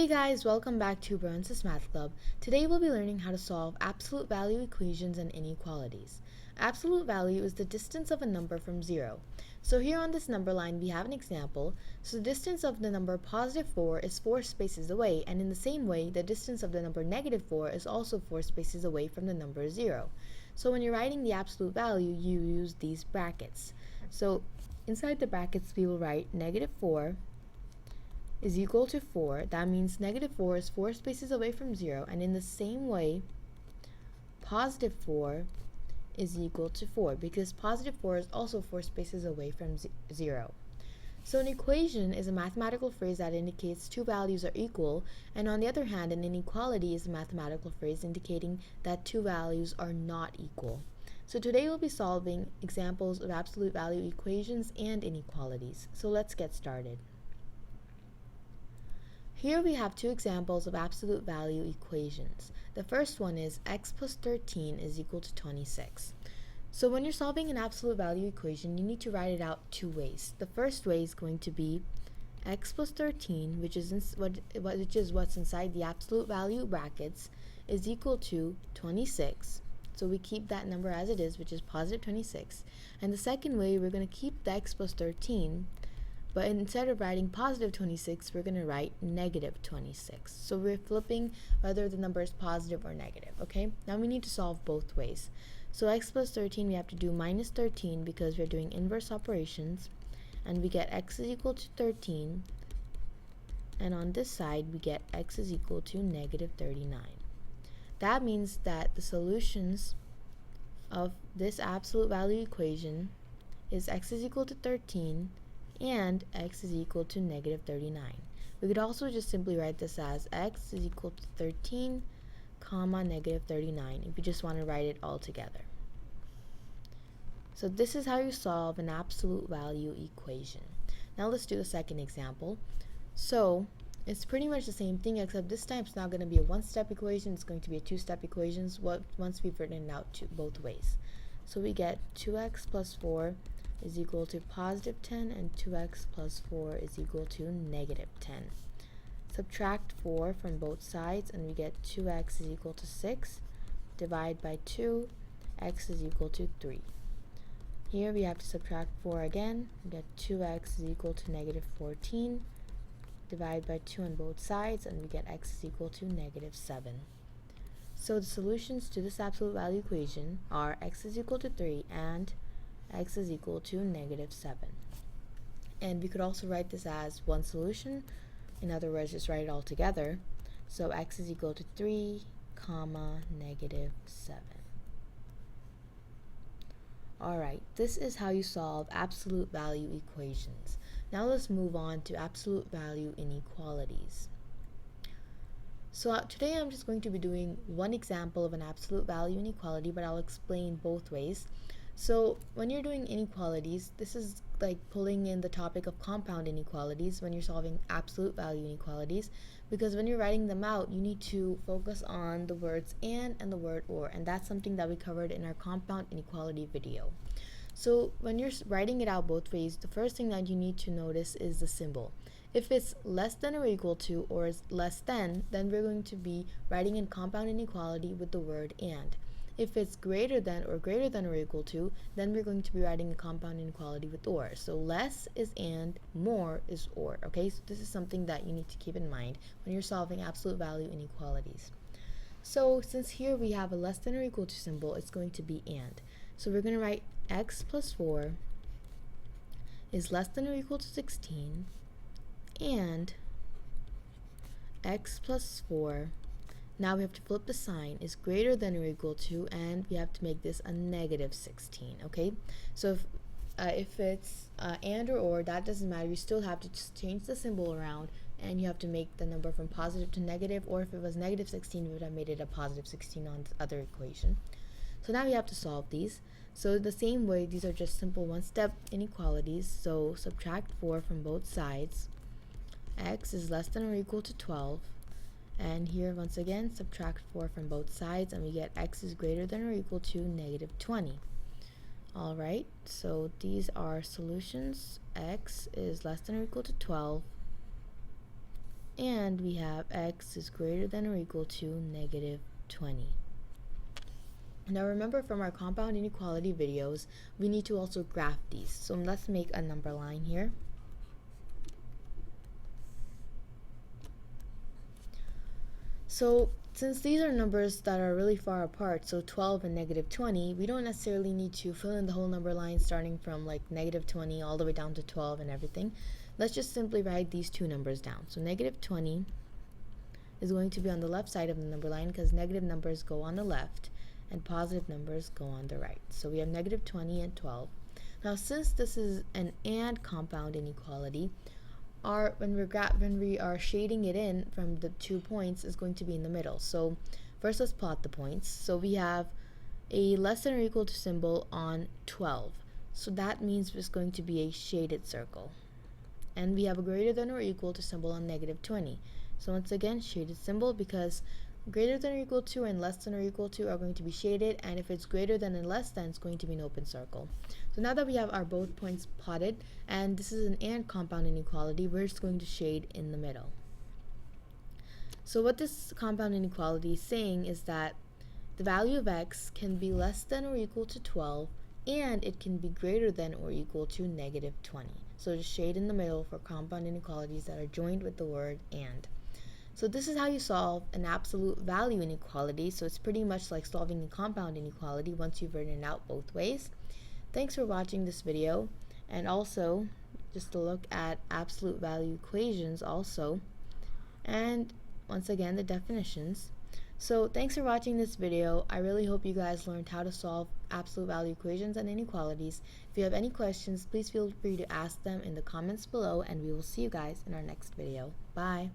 Hey guys, welcome back to Burns' Math Club. Today we'll be learning how to solve absolute value equations and inequalities. Absolute value is the distance of a number from 0. So here on this number line we have an example. So the distance of the number positive 4 is 4 spaces away, and in the same way the distance of the number negative 4 is also 4 spaces away from the number 0. So when you're writing the absolute value, you use these brackets. So inside the brackets we will write negative 4 is equal to 4. That means negative 4 is 4 spaces away from 0, and in the same way positive 4 is equal to 4 because positive 4 is also 4 spaces away from 0. So an equation is a mathematical phrase that indicates two values are equal, and on the other hand an inequality is a mathematical phrase indicating that two values are not equal. So today we'll be solving examples of absolute value equations and inequalities. So let's get started. Here we have two examples of absolute value equations. The first one is x plus 13 is equal to 26. So when you're solving an absolute value equation, you need to write it out two ways. The first way is going to be x plus 13, which is what's inside the absolute value brackets, is equal to 26. So we keep that number as it is, which is positive 26. And the second way, we're going to keep the x plus 13, but instead of writing positive 26, we're going to write negative 26. So we're flipping whether the number is positive or negative, okay? Now we need to solve both ways. So x plus 13, we have to do minus 13 because we're doing inverse operations. And we get x is equal to 13. And on this side, we get x is equal to negative 39. That means that the solutions of this absolute value equation is x is equal to 13 and x is equal to negative 39. We could also just simply write this as x is equal to 13 comma negative 39 if you just want to write it all together. So this is how you solve an absolute value equation. Now let's do the second example. So it's pretty much the same thing, except this time it's not going to be a one-step equation, it's going to be a two-step equation once we've written it out both ways. So we get 2x plus 4 is equal to positive 10 and 2x plus 4 is equal to negative 10. Subtract 4 from both sides and we get 2x is equal to 6. Divide by 2, x is equal to 3. Here we have to subtract 4 again. We get 2x is equal to negative 14. Divide by 2 on both sides and we get x is equal to negative 7. So the solutions to this absolute value equation are x is equal to 3 and x is equal to negative 7. And we could also write this as one solution. In other words, just write it all together. So x is equal to 3 comma negative 7. Alright, this is how you solve absolute value equations. Now let's move on to absolute value inequalities. So today I'm just going to be doing one example of an absolute value inequality, but I'll explain both ways. So when you're doing inequalities, this is like pulling in the topic of compound inequalities when you're solving absolute value inequalities, because when you're writing them out, you need to focus on the words and the word or, and that's something that we covered in our compound inequality video. So when you're writing it out both ways, the first thing that you need to notice is the symbol. If it's less than or equal to or is less than, then we're going to be writing in compound inequality with the word and. If it's greater than or equal to, then we're going to be writing a compound inequality with or. So less is and, more is or. Okay, so this is something that you need to keep in mind when you're solving absolute value inequalities. So since here we have a less than or equal to symbol, it's going to be and. So we're going to write x plus 4 is less than or equal to 16 and x plus 4, now we have to flip the sign, is greater than or equal to, and we have to make this a negative 16, okay? So if it's and or, that doesn't matter. You still have to just change the symbol around, and you have to make the number from positive to negative, or if it was negative 16, we would have made it a positive 16 on the other equation. So now we have to solve these. So the same way, these are just simple one-step inequalities. So subtract 4 from both sides. X is less than or equal to 12. And here, once again, subtract 4 from both sides, and we get x is greater than or equal to negative 20. Alright, so these are solutions. X is less than or equal to 12, and we have x is greater than or equal to negative 20. Now remember, from our compound inequality videos, we need to also graph these. So let's make a number line here. So since these are numbers that are really far apart, so 12 and negative 20, we don't necessarily need to fill in the whole number line starting from like negative 20 all the way down to 12 and everything. Let's just simply write these two numbers down. So negative 20 is going to be on the left side of the number line because negative numbers go on the left and positive numbers go on the right. So we have negative 20 and 12. Now since this is an and compound inequality, when we are shading it in from the 2 points is going to be in the middle. So first let's plot the points. So we have a less than or equal to symbol on 12. So that means it's going to be a shaded circle. And we have a greater than or equal to symbol on negative 20. So once again, shaded symbol, because greater than or equal to and less than or equal to are going to be shaded, and if it's greater than and less than, it's going to be an open circle. So now that we have our both points plotted, and this is an and compound inequality, we're just going to shade in the middle. So what this compound inequality is saying is that the value of x can be less than or equal to 12, and it can be greater than or equal to negative 20. So just shade in the middle for compound inequalities that are joined with the word and. So this is how you solve an absolute value inequality. So it's pretty much like solving a compound inequality once you've written it out both ways. Thanks for watching this video, and also just to look at absolute value equations also, and once again the definitions. So thanks for watching this video. I really hope you guys learned how to solve absolute value equations and inequalities. If you have any questions, please feel free to ask them in the comments below, and we will see you guys in our next video. Bye.